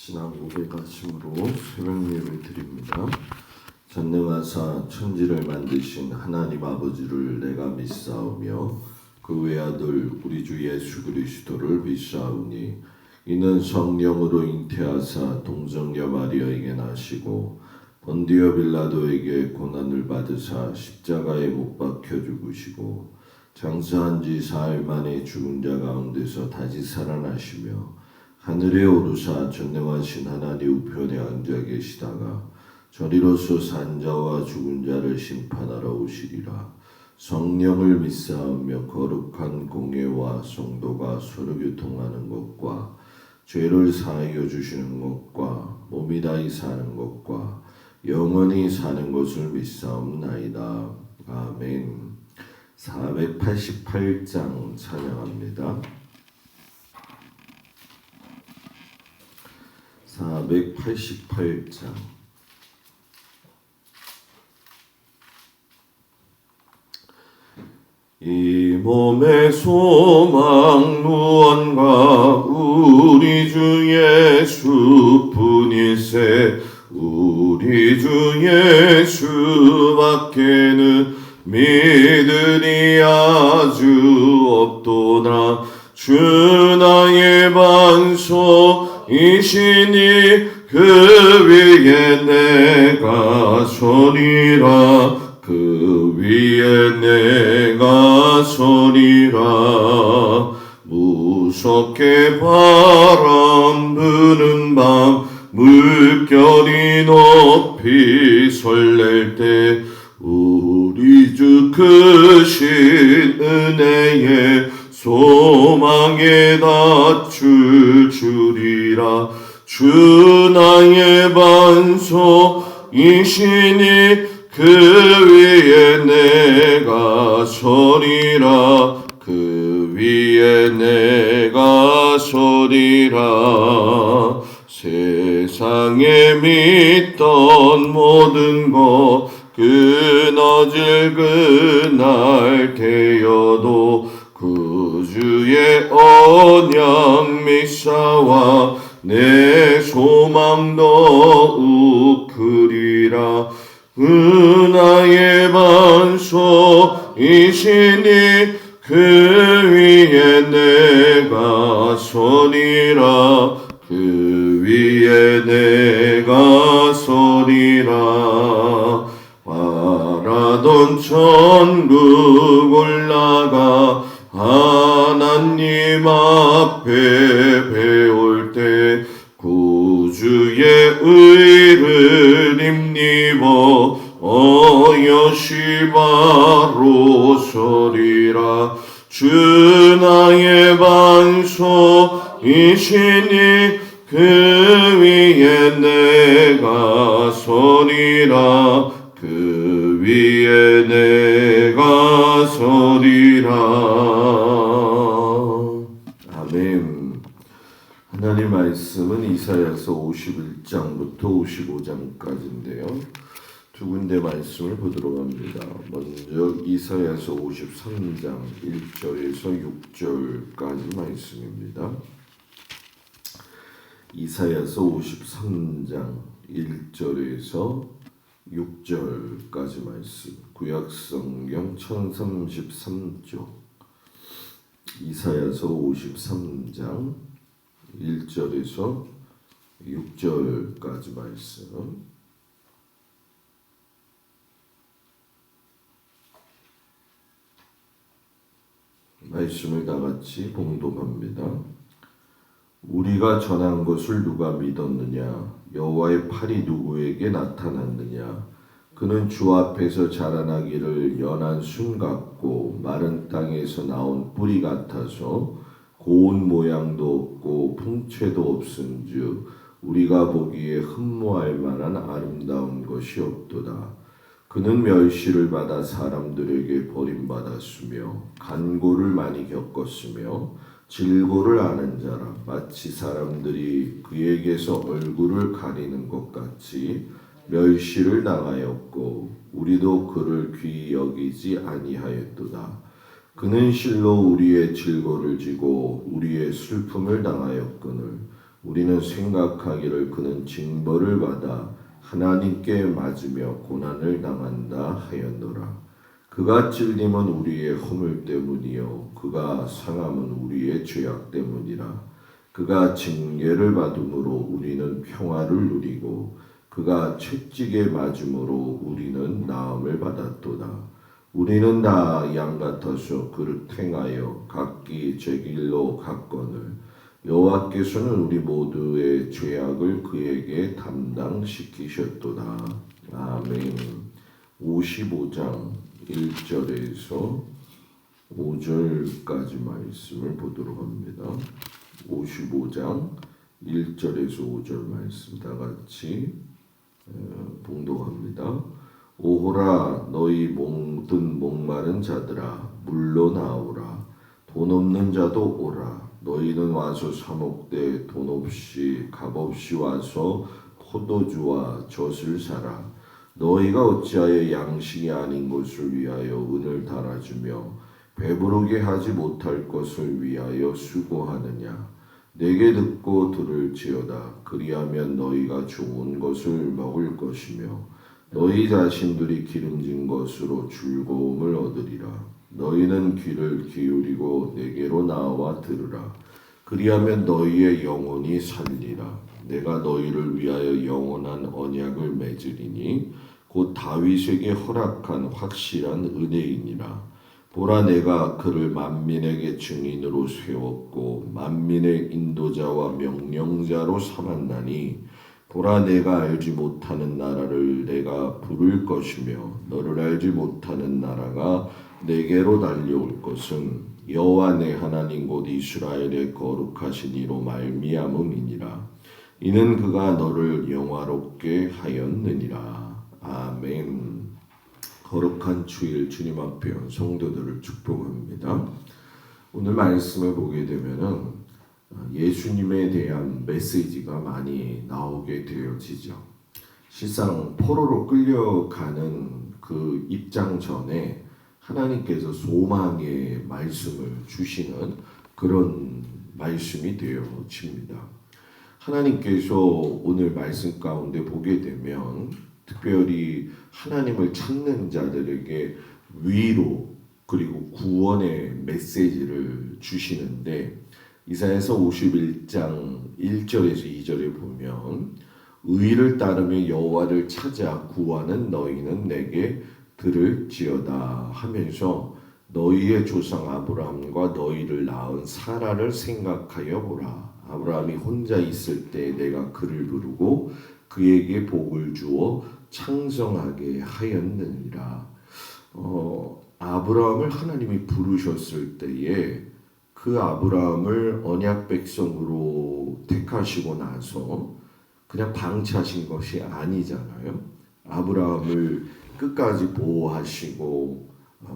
신앙 고백하심으로 새벽 예배를 드립니다. 전능하사 천지를 만드신 하나님 아버지를 내가 믿사오며 그 외아들 우리 주 예수 그리스도를 믿사오니 이는 성령으로 잉태하사 동정녀 마리아에게 나시고 본디오 빌라도에게 고난을 받으사 십자가에 못 박혀 죽으시고 장사한 지 사흘 만에 죽은 자 가운데서 다시 살아나시며 하늘에 오르사 전능하신 하나님 우편에 앉아 계시다가 저리로서 산 자와 죽은 자를 심판하러 오시리라. 성령을 믿사오며 거룩한 공예와 성도가 서로 교통하는 것과 죄를 사하여 주시는 것과 몸이 다히 사는 것과 영원히 사는 것을 믿사옵나이다. 아멘. 488장 찬양합니다. 488장. 이 몸의 소망 무언가 우리 주 예수뿐일세. 우리 주 예수밖에는 믿으리 아주 없도다. 주 나의 반석이시니 그 위에 내가 서리라. 그 위에 내가 서리라. 무섭게 바람 부는 밤 물결이 높이 설렐 때 우리 주 크신 은혜에 소망에 닿출 주리라. 주 나의 반석이시니 그 위에 내가 서리라. 그 위에 내가 서리라. 세상에 믿던 모든 것 끊어질 그날 되어도 그 주의 언약 믿사와 내 소망 더욱 크리라. 은하의 반석이시니 그 위에 내가 서리라. 그 위에 내가 서리라. 바라던 천국 올라가 하나님 앞에 배울 때 구주의 의를 힘입어 어여시 바로 서리라. 주 나의 반석이시니 그 위에 내가 서리라. 그 위에 내가 서리라. 아멘. 하나님 말씀은 이사야서 51장부터 55장까지인데요. 두 군데 말씀을 보도록 합니다. 먼저 이사야서 53장 1절에서 6절까지 말씀입니다. 이사야서 53장 1절에서 6절까지 말씀. 구약성경 1033쪽. 이사야서 53장 1절에서 6절까지 말씀. 말씀을 다 같이 봉독합니다. 우리가 전한 것을 누가 믿었느냐? 여호와의 팔이 누구에게 나타났느냐? 그는 주 앞에서 자라나기를 연한 순 같고 마른 땅에서 나온 뿌리 같아서 고운 모양도 없고 풍채도 없은즉 우리가 보기에 흠모할 만한 아름다운 것이 없도다. 그는 멸시를 받아 사람들에게 버림받았으며 간고를 많이 겪었으며 질고를 아는 자라. 마치 사람들이 그에게서 얼굴을 가리는 것 같이 멸시를 당하였고 우리도 그를 귀히 여기지 아니하였도다. 그는 실로 우리의 질고를 지고 우리의 슬픔을 당하였거늘 우리는 생각하기를 그는 징벌을 받아 하나님께 맞으며 고난을 당한다 하였노라. 그가 찔림은 우리의 허물 때문이요 그가 상함은 우리의 죄악 때문이라. 그가 징계를 받음으로 우리는 평화를 누리고 그가 채찍에 맞음으로 우리는 나음을 받았도다. 우리는 다 양 같아서 그를 행하여 각기 제 길로 갔거늘 여호와께서는 우리 모두의 죄악을 그에게 담당시키셨도다. 아멘. 55장 1절에서 5절까지 말씀을 보도록 합니다. 55장 1절에서 5절 말씀 다 같이 봉독합니다. 오호라 너희 모든 목마른 자들아 물러 나오라. 돈 없는 자도 오라. 너희는 와서 사먹되 돈 없이 값없이 와서 포도주와 젖을 사라. 너희가 어찌하여 양식이 아닌 것을 위하여 은을 달아주며 배부르게 하지 못할 것을 위하여 수고하느냐. 내게 듣고 들을지어다. 그리하면 너희가 좋은 것을 먹을 것이며 너희 자신들이 기름진 것으로 즐거움을 얻으리라. 너희는 귀를 기울이고 내게로 나와 들으라. 그리하면 너희의 영혼이 살리라. 내가 너희를 위하여 영원한 언약을 맺으리니 곧 다윗에게 허락한 확실한 은혜이니라. 보라 내가 그를 만민에게 증인으로 세웠고 만민의 인도자와 명령자로 삼았나니 보라 내가 알지 못하는 나라를 내가 부를 것이며 너를 알지 못하는 나라가 내게로 달려올 것은 여호와 내 하나님 곧 이스라엘의 거룩하신 이로 말미암음이니라. 이는 그가 너를 영화롭게 하였느니라. 아멘. 거룩한 주일 주님 앞에 온 성도들을 축복합니다. 오늘 말씀을 보게 되면은 예수님에 대한 메시지가 많이 나오게 되어지죠. 실상 포로로 끌려가는 그 입장 전에 하나님께서 소망의 말씀을 주시는 그런 말씀이 되어집니다. 하나님께서 오늘 말씀 가운데 보게 되면 특별히 하나님을 찾는 자들에게 위로 그리고 구원의 메시지를 주시는데 이사야서 51장 1절에서 2절에 보면 의를 따르며 여호와를 찾아 구하는 너희는 내게 들을지어다 하면서 너희의 조상 아브라함과 너희를 낳은 사라를 생각하여 보라. 아브라함이 혼자 있을 때 내가 그를 부르고 그에게 복을 주어 창성하게 하였느니라. 아브라함을 하나님이 부르셨을 때에 그 아브라함을 언약 백성으로 택하시고 나서 그냥 방치하신 것이 아니잖아요. 아브라함을 끝까지 보호하시고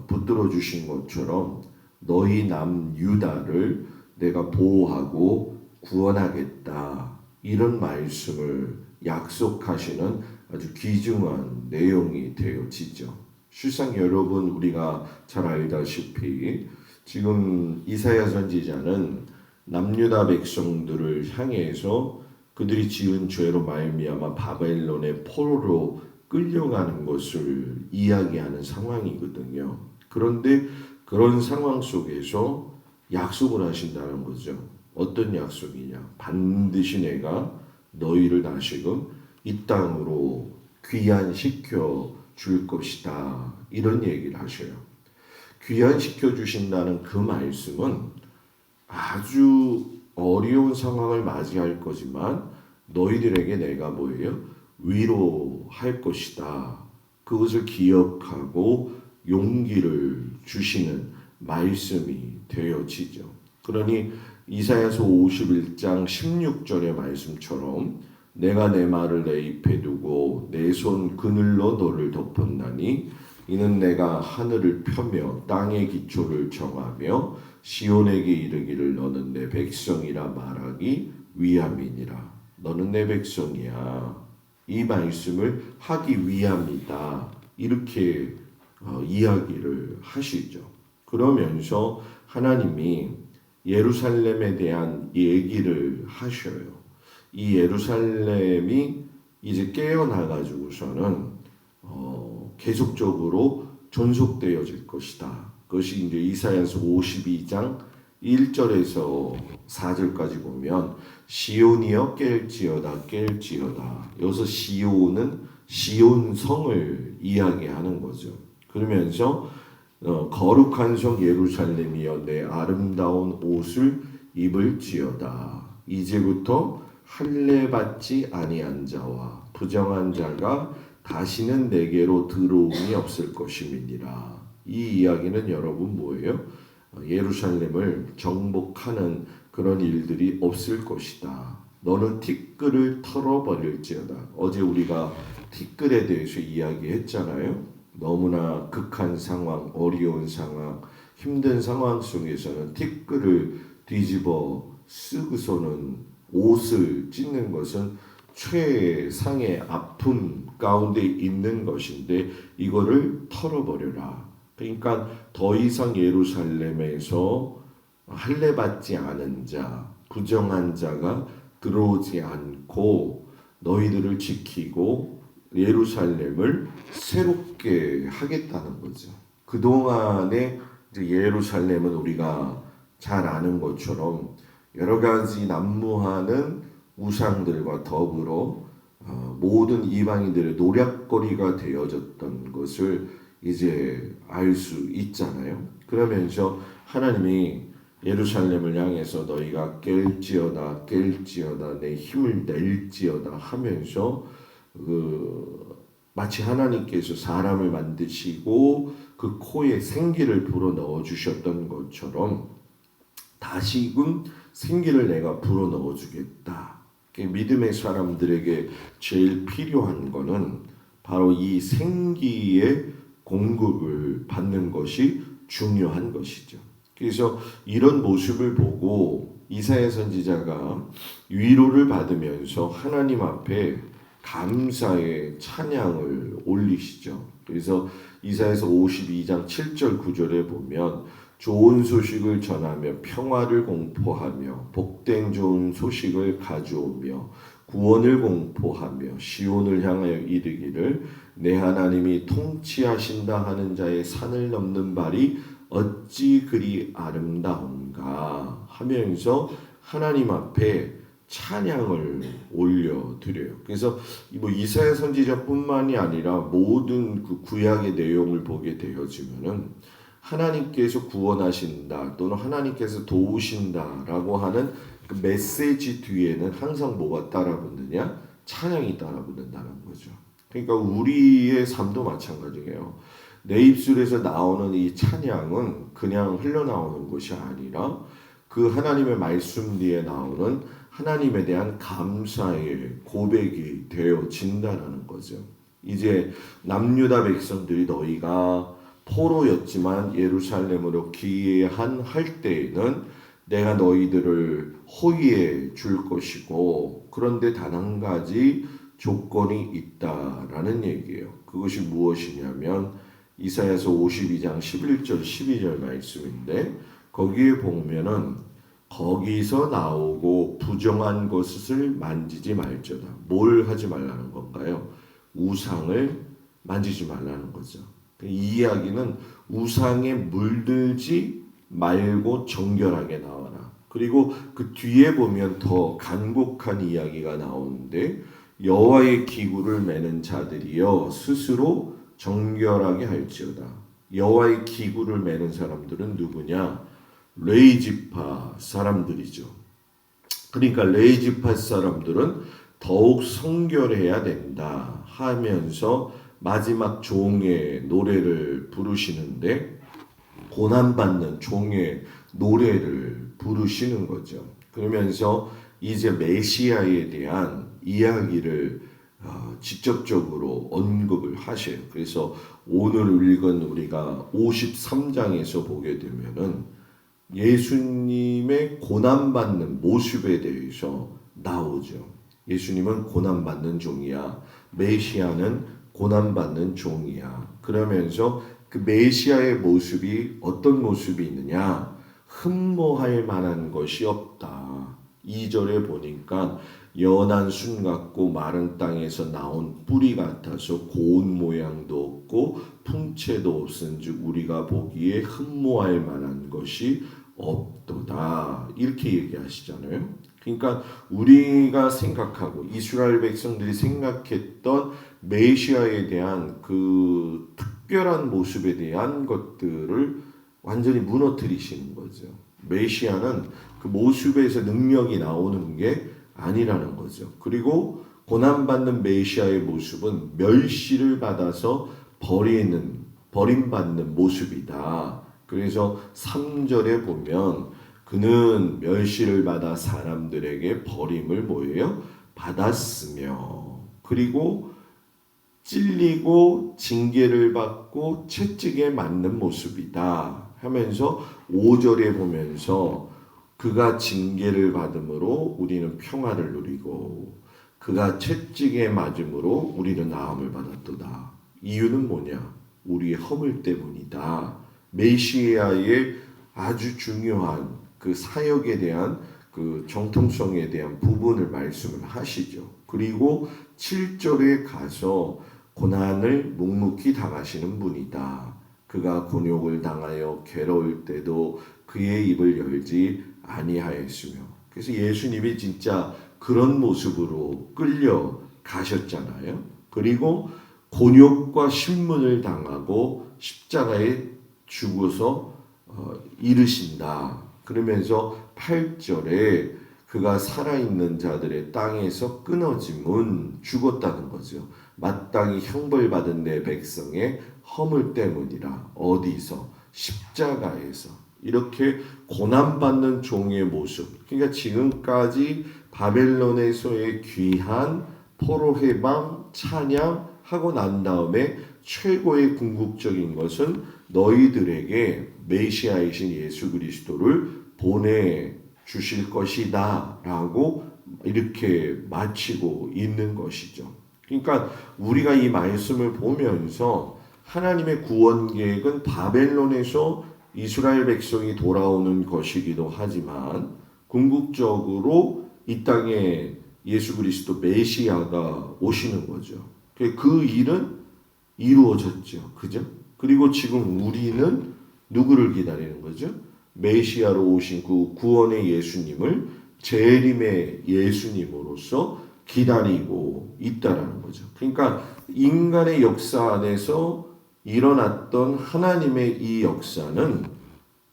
붙들어 주신 것처럼 너희 남 유다를 내가 보호하고 구원하겠다. 이런 말씀을 약속하시는 아주 귀중한 내용이 되어지죠. 실상 여러분 우리가 잘 알다시피 지금 이사야 선지자는 남유다 백성들을 향해서 그들이 지은 죄로 말미암아 바벨론의 포로로 끌려가는 것을 이야기하는 상황이거든요. 그런데 그런 상황 속에서 약속을 하신다는 거죠. 어떤 약속이냐? 반드시 내가 너희를 다시금 이 땅으로 귀환시켜 줄 것이다. 이런 얘기를 하셔요. 귀환시켜 주신다는 그 말씀은 아주 어려운 상황을 맞이할 거지만 너희들에게 내가 뭐예요? 위로할 것이다. 그것을 기억하고 용기를 주시는 말씀이 되어지죠. 그러니 이사야서 51장 16절의 말씀처럼 내가 내 말을 내 입에 두고 내 손 그늘로 너를 덮었나니 이는 내가 하늘을 펴며 땅의 기초를 정하며 시온에게 이르기를 너는 내 백성이라 말하기 위함이니라. 너는 내 백성이야. 이 말씀을 하기 위함이다. 이렇게 이야기를 하시죠. 그러면서 하나님이 예루살렘에 대한 얘기를 하셔요. 이 예루살렘이 이제 깨어나가지고서는 계속적으로 존속되어질 것이다. 그것이 이제 이사야서 52장 1절에서 4절까지 보면 시온이여 깰지어다 깰지어다. 여기서 시온은 시온성을 이야기하는 거죠. 그러면서 거룩한 성 예루살렘이여 내 아름다운 옷을 입을지어다. 이제부터 할례 받지 아니한 자와 부정한 자가 다시는 내게로 들어옴이 없을 것임이니라. 이 이야기는 여러분 뭐예요? 예루살렘을 정복하는 그런 일들이 없을 것이다. 너는 티끌을 털어버릴지어다. 어제 우리가 티끌에 대해서 이야기했잖아요. 너무나 극한 상황, 어려운 상황, 힘든 상황 속에서는 티끌을 뒤집어 쓰고서는 옷을 찢는 것은 최상의 아픔 가운데 있는 것인데 이거를 털어버려라. 그러니까 더 이상 예루살렘에서 할례 받지 않은 자, 부정한 자가 들어오지 않고 너희들을 지키고 예루살렘을 새롭게 하겠다는 거죠. 그동안에 이제 예루살렘은 우리가 잘 아는 것처럼 여러 가지 난무하는 우상들과 더불어 모든 이방인들의 노략거리가 되어졌던 것을 이제 알 수 있잖아요. 그러면서 하나님이 예루살렘을 향해서 너희가 깰지어다 깰지어다 내 힘을 낼지어다 하면서 마치 하나님께서 사람을 만드시고 그 코에 생기를 불어 넣어 주셨던 것처럼 다시금 생기를 내가 불어 넣어 주겠다. 믿음의 사람들에게 제일 필요한 거는 바로 이 생기의 공급을 받는 것이 중요한 것이죠. 그래서 이런 모습을 보고 이사야 선지자가 위로를 받으면서 하나님 앞에 감사의 찬양을 올리시죠. 그래서 이사야서 52장 7절 9절에 보면 좋은 소식을 전하며 평화를 공포하며 복된 좋은 소식을 가져오며 구원을 공포하며 시온을 향하여 이르기를 내 하나님이 통치하신다 하는 자의 산을 넘는 발이 어찌 그리 아름다운가 하면서 하나님 앞에 찬양을 올려드려요. 그래서 뭐 이사야 선지자뿐만이 아니라 모든 그 구약의 내용을 보게 되어지면은 하나님께서 구원하신다 또는 하나님께서 도우신다라고 하는 그 메시지 뒤에는 항상 뭐가 따라붙느냐? 찬양이 따라붙는다는 거죠. 그러니까 우리의 삶도 마찬가지예요. 내 입술에서 나오는 이 찬양은 그냥 흘러나오는 것이 아니라 그 하나님의 말씀 뒤에 나오는 하나님에 대한 감사의 고백이 되어진다는 거죠. 이제 남유다 백성들이 너희가 포로였지만 예루살렘으로 귀환할 때에는 내가 너희들을 호위해 줄 것이고 그런데 단 한 가지 조건이 있다라는 얘기예요. 그것이 무엇이냐면 이사야서 52장 11절 12절 말씀인데 거기에 보면은 거기서 나오고 부정한 것을 만지지 말지어다. 뭘 하지 말라는 건가요? 우상을 만지지 말라는 거죠. 이 이야기는 우상에 물들지 말고 정결하게 나와라. 그리고 그 뒤에 보면 더 간곡한 이야기가 나오는데 여호와의 기구를 매는 자들이여 스스로 정결하게 할지어다. 여호와의 기구를 매는 사람들은 누구냐? 레위지파 사람들이죠. 그러니까 레위지파 사람들은 더욱 성결해야 된다 하면서 마지막 종의 노래를 부르시는데 고난받는 종의 노래를 부르시는 거죠. 그러면서 이제 메시아에 대한 이야기를 직접적으로 언급을 하셔요. 그래서 오늘 읽은 우리가 53장에서 보게 되면은 예수님의 고난받는 모습에 대해서 나오죠. 예수님은 고난받는 종이야. 메시아는 고난받는 종이야. 그러면서 그 메시아의 모습이 어떤 모습이 있느냐? 흠모할 만한 것이 없다. 2절에 보니까 연한 순 같고 마른 땅에서 나온 뿌리 같아서 고운 모양도 없고 풍채도 없은즉 우리가 보기에 흠모할 만한 것이 없도다. 이렇게 얘기하시잖아요. 그러니까 우리가 생각하고 이스라엘 백성들이 생각했던 메시아에 대한 그 특별한 모습에 대한 것들을 완전히 무너뜨리시는 거죠. 메시아는 그 모습에서 능력이 나오는 게 아니라는 거죠. 그리고 고난받는 메시아의 모습은 멸시를 받아서 버림받는 모습이다. 그래서 3절에 보면 그는 멸시를 받아 사람들에게 버림을 뭐예요? 받았으며 그리고 찔리고 징계를 받고 채찍에 맞는 모습이다 하면서 5절에 보면서 그가 징계를 받음으로 우리는 평화를 누리고 그가 채찍에 맞음으로 우리는 나음을 받았도다. 이유는 뭐냐? 우리의 허물 때문이다. 메시아의 아주 중요한 그 사역에 대한 그 정통성에 대한 부분을 말씀을 하시죠. 그리고 7절에 가서 고난을 묵묵히 당하시는 분이다. 그가 곤욕을 당하여 괴로울 때도 그의 입을 열지 아니하였으며. 그래서 예수님이 진짜 그런 모습으로 끌려 가셨잖아요. 그리고 곤욕과 신문을 당하고 십자가에 죽어서 이르신다. 그러면서 8절에 그가 살아있는 자들의 땅에서 끊어짐은 죽었다는 거죠. 마땅히 형벌받은 내 백성의 허물 때문이라. 어디서? 십자가에서. 이렇게 고난받는 종의 모습. 그러니까 지금까지 바벨론에서의 귀한 포로 해방 찬양하고 난 다음에 최고의 궁극적인 것은 너희들에게 메시아이신 예수 그리스도를 보내 주실 것이다 라고 이렇게 마치고 있는 것이죠. 그러니까 우리가 이 말씀을 보면서 하나님의 구원 계획은 바벨론에서 이스라엘 백성이 돌아오는 것이기도 하지만 궁극적으로 이 땅에 예수 그리스도 메시아가 오시는 거죠. 그 일은 이루어졌죠. 그죠? 그리고 지금 우리는 누구를 기다리는 거죠? 메시아로 오신 그 구원의 예수님을 재림의 예수님으로서 기다리고 있다라는 거죠. 그러니까 인간의 역사 안에서 일어났던 하나님의 이 역사는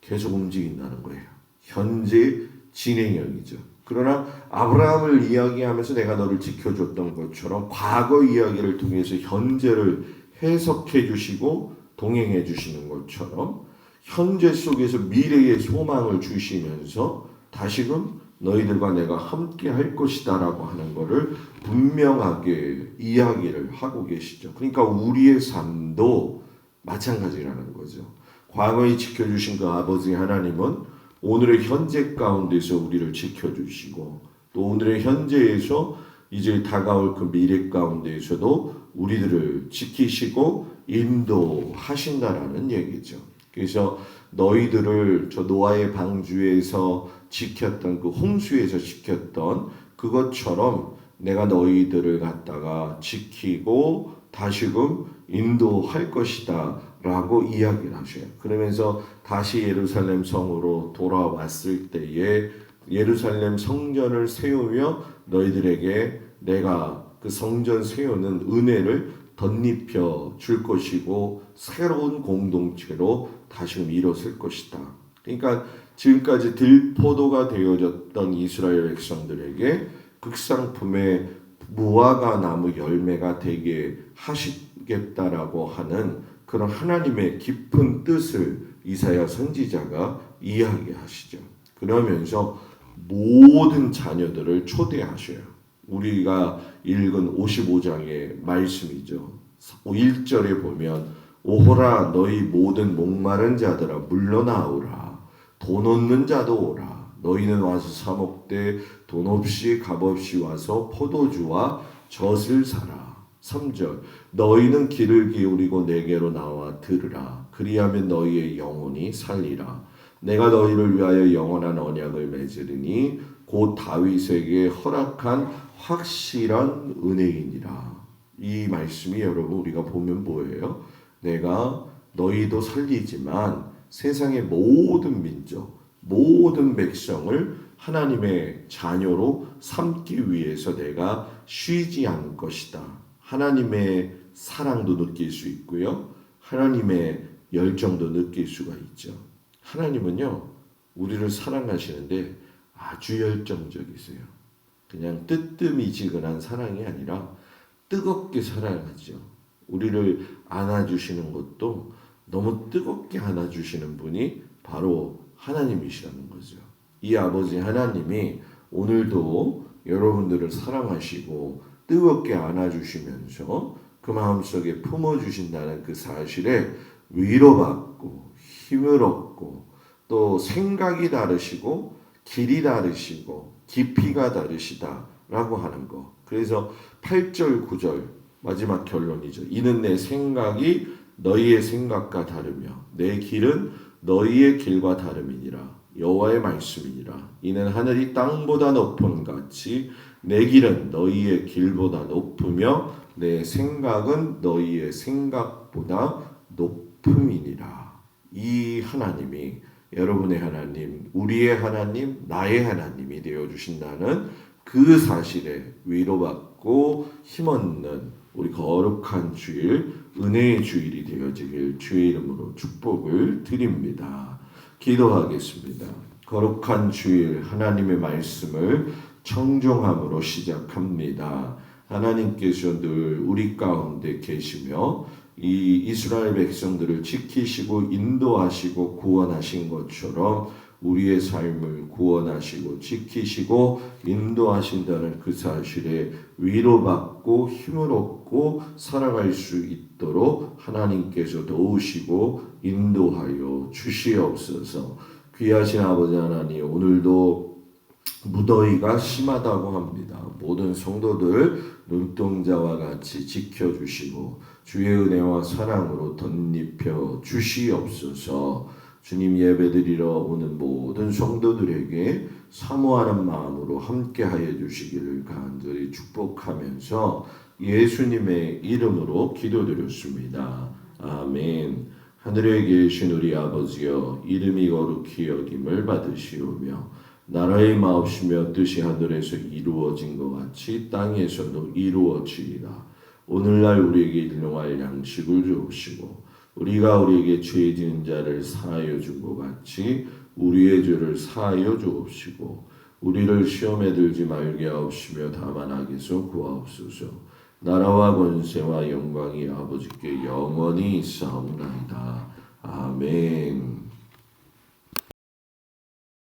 계속 움직인다는 거예요. 현재 진행형이죠. 그러나 아브라함을 이야기하면서 내가 너를 지켜줬던 것처럼 과거 이야기를 통해서 현재를 해석해 주시고 동행해 주시는 것처럼 현재 속에서 미래의 소망을 주시면서 다시금 너희들과 내가 함께 할 것이다 라고 하는 것을 분명하게 이야기를 하고 계시죠. 그러니까 우리의 삶도 마찬가지라는 거죠. 과거에 지켜주신 그 아버지 하나님은 오늘의 현재 가운데서 우리를 지켜주시고 또 오늘의 현재에서 이제 다가올 그 미래 가운데에서도 우리들을 지키시고 인도하신다라는 얘기죠. 그래서 너희들을 저 노아의 방주에서 지켰던 그 홍수에서 지켰던 그것처럼 내가 너희들을 갖다가 지키고 다시금 인도할 것이다 라고 이야기를 하셔요. 그러면서 다시 예루살렘 성으로 돌아왔을 때에 예루살렘 성전을 세우며 너희들에게 내가 그 성전 세우는 은혜를 덧입혀 줄 것이고 새로운 공동체로 다시금 일어설 것이다. 그러니까 지금까지 들포도가 되어졌던 이스라엘 백성들에게 극상품의 무화과 나무 열매가 되게 하시겠다라고 하는 그런 하나님의 깊은 뜻을 이사야 선지자가 이야기하시죠. 그러면서 모든 자녀들을 초대하셔요. 우리가 읽은 55장의 말씀이죠. 1절에 보면 오호라 너희 모든 목마른 자들아 물러나오라. 돈 없는 자도 오라. 너희는 와서 사 먹되 돈 없이 값 없이 와서 포도주와 젖을 사라. 3절 너희는 귀를 기울이고 내게로 나와 들으라. 그리하면 너희의 영혼이 살리라. 내가 너희를 위하여 영원한 언약을 맺으리니 곧 다윗에게 허락한 확실한 은혜이니라. 이 말씀이 여러분 우리가 보면 뭐예요? 내가 너희도 살리지만 세상의 모든 민족, 모든 백성을 하나님의 자녀로 삼기 위해서 내가 쉬지 않을 것이다. 하나님의 사랑도 느낄 수 있고요. 하나님의 열정도 느낄 수가 있죠. 하나님은요, 우리를 사랑하시는데 아주 열정적이세요. 그냥 뜨뜻미지근한 사랑이 아니라 뜨겁게 사랑하죠. 우리를 안아주시는 것도 너무 뜨겁게 안아주시는 분이 바로 하나님이시라는 거죠. 이 아버지 하나님이 오늘도 여러분들을 사랑하시고 뜨겁게 안아주시면서 그 마음속에 품어주신다는 그 사실에 위로받고 힘을 얻고 또 생각이 다르시고 길이 다르시고 깊이가 다르시다라고 하는 거. 그래서 8절 9절 마지막 결론이죠. 이는 내 생각이 너희의 생각과 다르며 내 길은 너희의 길과 다름이니라. 여호와의 말씀이니라. 이는 하늘이 땅보다 높음 같이 내 길은 너희의 길보다 높으며 내 생각은 너희의 생각보다 높음이니라. 이 하나님이 여러분의 하나님, 우리의 하나님, 나의 하나님이 되어주신다는 그 사실에 위로받고 힘없는 우리 거룩한 주일, 은혜의 주일이 되어지길 주의 이름으로 축복을 드립니다. 기도하겠습니다. 거룩한 주일 하나님의 말씀을 청종함으로 시작합니다. 하나님께서 늘 우리 가운데 계시며 이 이스라엘 백성들을 지키시고 인도하시고 구원하신 것처럼 우리의 삶을 구원하시고 지키시고 인도하신다는 그 사실에 위로받고 힘을 얻고 살아갈 수 있도록 하나님께서 도우시고 인도하여 주시옵소서. 귀하신 아버지 하나님, 오늘도 무더위가 심하다고 합니다. 모든 성도들 눈동자와 같이 지켜주시고 주의 은혜와 사랑으로 덧입혀 주시옵소서. 주님 예배드리러 오는 모든 성도들에게 사모하는 마음으로 함께하여 주시기를 간절히 축복하면서 예수님의 이름으로 기도드렸습니다. 아멘. 하늘에 계신 우리 아버지여, 이름이 거룩히 여김을 받으시오며 나라의 마옵시며 뜻이 하늘에서 이루어진 것 같이 땅에서도 이루어지리라. 오늘날 우리에게 일용할 양식을 주옵시고 우리가 우리에게 죄 지은 자를 사하여 준 것 같이 우리의 죄를 사하여 주옵시고 우리를 시험에 들지 말게 하옵시며 다만 악에서 구하옵소서. 나라와 권세와 영광이 아버지께 영원히 있사옵나이다. 아멘.